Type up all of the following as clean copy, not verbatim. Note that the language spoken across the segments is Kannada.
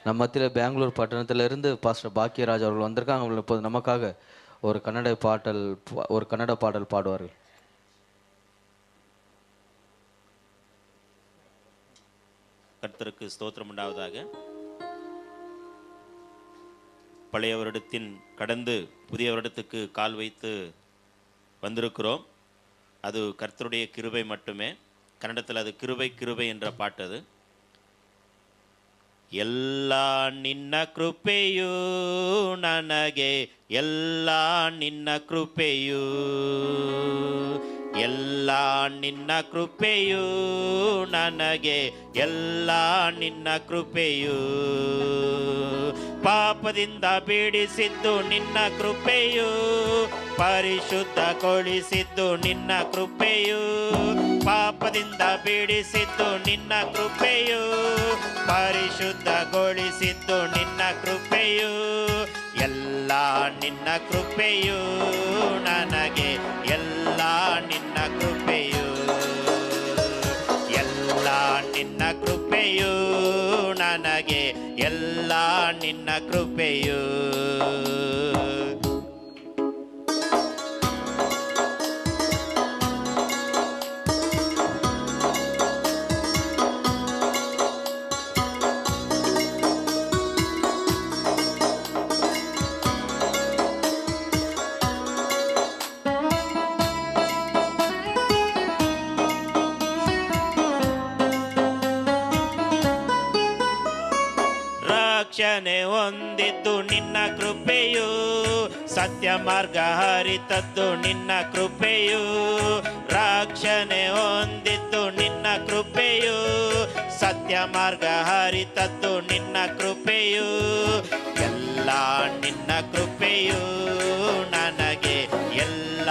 நம்ம மத்தியில் பெங்களூர் பட்டணத்திலிருந்து பாஸ்டர் பாக்கியராஜ் அவர்கள் வந்திருக்காங்க. அவர்கள் இப்போது நமக்காக ஒரு கன்னட பாடல் பாடுவார்கள். கர்த்தருக்கு ஸ்தோத்திரம் உண்டாவதாக. பழைய வருடத்தின் கடந்து புதிய வருடத்துக்கு கால் வைத்து வந்திருக்கிறோம். அது கர்த்தருடைய கிருபை மட்டுமே. கன்னடத்தில் அது கிருபை கிருபை என்ற பாட்டு. அது ಎಲ್ಲ ನಿನ್ನ ಕೃಪೆಯು ನನಗೆ, ಎಲ್ಲ ನಿನ್ನ ಕೃಪೆಯು, ಎಲ್ಲ ನಿನ್ನ ಕೃಪೆಯು ನನಗೆ, ಎಲ್ಲ ನಿನ್ನ ಕೃಪೆಯು. ಪಾಪದಿಂದ ಬಿಡಿಸಿದ್ದು ನಿನ್ನ ಕೃಪೆಯು, ಪರಿಶುದ್ಧಗೊಳಿಸಿದ್ದು ನಿನ್ನ ಕೃಪೆಯು. ಪಾಪದಿಂದ ಬಿಡಿಸಿದ್ದು ನಿನ್ನ ಕೃಪೆಯು, ಪರಿಶುದ್ಧಗೊಳಿಸಿದ್ದು ನಿನ್ನ ಕೃಪೆಯು. ಎಲ್ಲ ನಿನ್ನ ಕೃಪೆಯು ನನಗೆ, ಎಲ್ಲ ನಿನ್ನ ಕೃಪೆಯು, ಎಲ್ಲ ನಿನ್ನ ಕೃಪೆಯು ನನಗೆ, ಎಲ್ಲ ನಿನ್ನ ಕೃಪೆಯು. ರಕ್ಷಣೆ ಹೊಂದಿದ್ದು ನಿನ್ನ ಕೃಪೆಯು, ಸತ್ಯ ಮಾರ್ಗ ಹರಿತದ್ದು ನಿನ್ನ ಕೃಪೆಯು. ರಕ್ಷಣೆ ಹೊಂದಿದ್ದು ನಿನ್ನ ಕೃಪೆಯು, ಸತ್ಯ ಮಾರ್ಗ ಹರಿತದ್ದು ನಿನ್ನ ಕೃಪೆಯು. ಎಲ್ಲ ನಿನ್ನ ಕೃಪೆಯು ನನಗೆ, ಎಲ್ಲ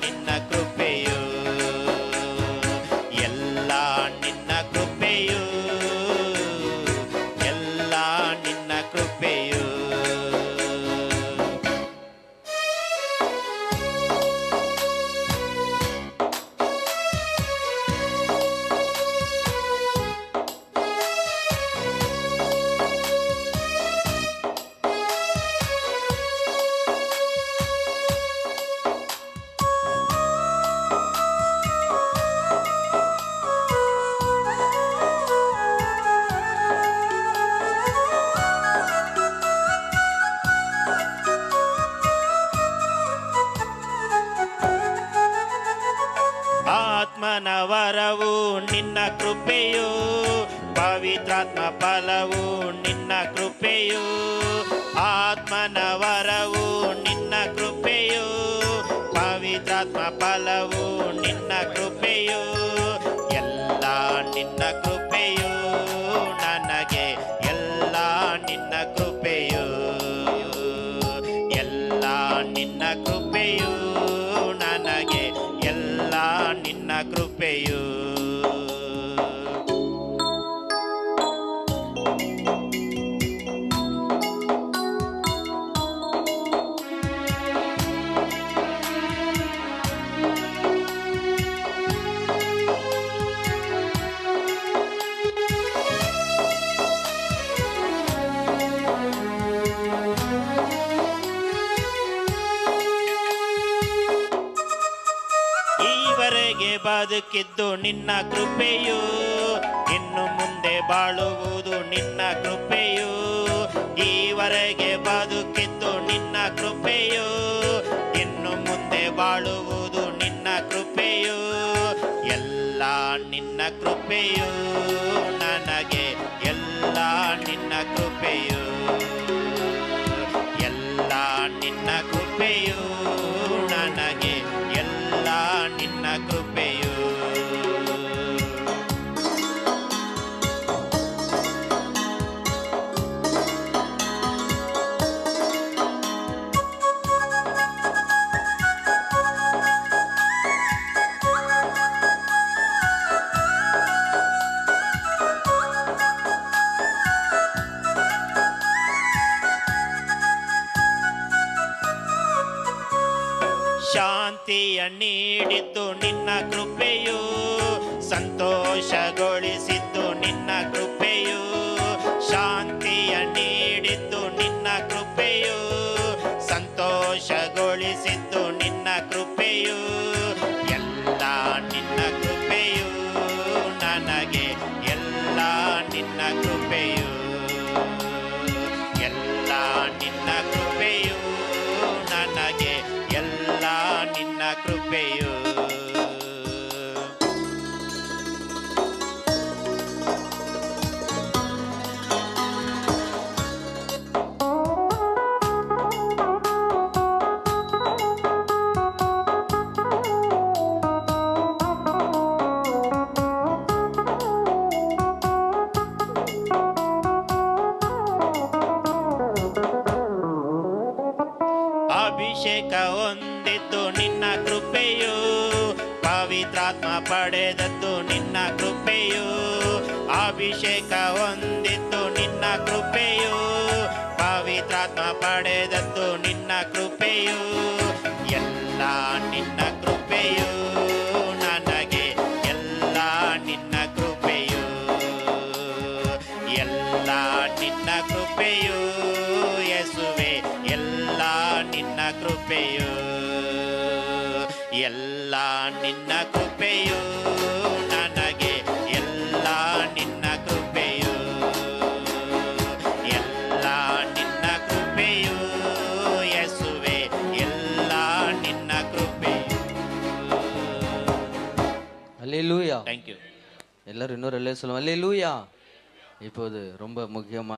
ನಿನ್ನ ಕೃಪೆಯು, ಎಲ್ಲ ನಿನ್ನ ಕೃಪೆಯು, ಎಲ್ಲ ನಿನ್ನ ಕೃಪೆಯು. ಆತ್ಮನ ವರವು ನಿನ್ನ ಕೃಪೆಯು, ಪವಿತ್ರಾತ್ಮ ಫಲವು ನಿನ್ನ ಕೃಪೆಯು. ಆತ್ಮನ ವರವು ನಿನ್ನ ಕೃಪೆಯು, ಪವಿತ್ರಾತ್ಮ ಫಲವು ನಿನ್ನ ಕೃಪೆಯು. ಎಲ್ಲ ನಿನ್ನ ಕೃಪೆಯು ನನಗೆ, ಎಲ್ಲ ನಿನ್ನ ಕೃಪೆಯು, ಎಲ್ಲ ನಿನ್ನ ಕೃಪೆಯು ನನಗೆ, ಎಲ್ಲ ನಿನ್ನ ಕೃಪೆಯು. ಈವರೆಗೆ ಬದುಕಿದ್ದು ನಿನ್ನ ಕೃಪೆಯು, ಇನ್ನು ಮುಂದೆ ಬಾಳುವುದು ನಿನ್ನ ಕೃಪೆಯು. ಈವರೆಗೆ ಬದುಕಿದ್ದು ನಿನ್ನ ಕೃಪೆಯು, ಇನ್ನು ಮುಂದೆ ಬಾಳುವುದು ನಿನ್ನ ಕೃಪೆಯು. ಎಲ್ಲ ನಿನ್ನ ಕೃಪೆಯು ನನಗೆ, ಎಲ್ಲ ನಿನ್ನ ಕೃಪೆಯು, ಎಲ್ಲ ನಿನ್ನ ಕೃಪೆಯು ನನಗೆ, ಎಲ್ಲ ನಿನ್ನ ಕೃಪೆಯು. ಶಾಂತಿಯ ನೀಡಿದ್ದು ನಿನ್ನ ಕೃಪೆಯು, ಸಂತೋಷಗೊಳಿಸಿದ್ದು ನಿನ್ನ ಕೃಪೆಯು. ಕೃಪೆಯು, ಎಲ್ಲ ನಿನ್ನ ಕೃಪೆಯು ನನಗೆ, ಎಲ್ಲ ನಿನ್ನ ಕೃಪೆಯು. ಅಭಿಷೇಕ ಹೊಂದಿದ್ದು ನಿನ್ನ ಕೃಪೆಯು, ಪವಿತ್ರಾತ್ಮ ಪಡೆದದ್ದು ನಿನ್ನ ಕೃಪೆಯು. ಅಭಿಷೇಕ ಹೊಂದಿದ್ದು ನಿನ್ನ ಕೃಪೆಯು, ಪವಿತ್ರಾತ್ಮ ಪಡೆದದ್ದು ನಿನ್ನ ಕೃಪೆಯು. ಎಲ್ಲ ನಿನ್ನ ಕೃಪೆಯು ನನಗೆ, ಎಲ್ಲ ನಿನ್ನ ಕೃಪೆಯು, ಎಲ್ಲ ನಿನ್ನ ಕೃಪೆಯು ಯೇಸುವೆ, ಎಲ್ಲ ನಿನ್ನ ಕೃಪೆಯು, ಎಲ್ಲ ನಿನ್ನ ಕೃಪೆಯು ನನಗೆ, ಎಲ್ಲ ನಿನ್ನ ಕೃಪೆಯು, ಎಲ್ಲ ನಿನ್ನ ಕೃಪೆಯು ಯೇಸುವೆ, ಎಲ್ಲ ನಿನ್ನ ಕೃಪೆಯು. அல்லேலூயா. Thank you. எல்லாரும் இன்னொரு அல்லேலூயா சொல்லுவோம். அல்லேலூயா. இப்போது ரொம்ப முக்கியமா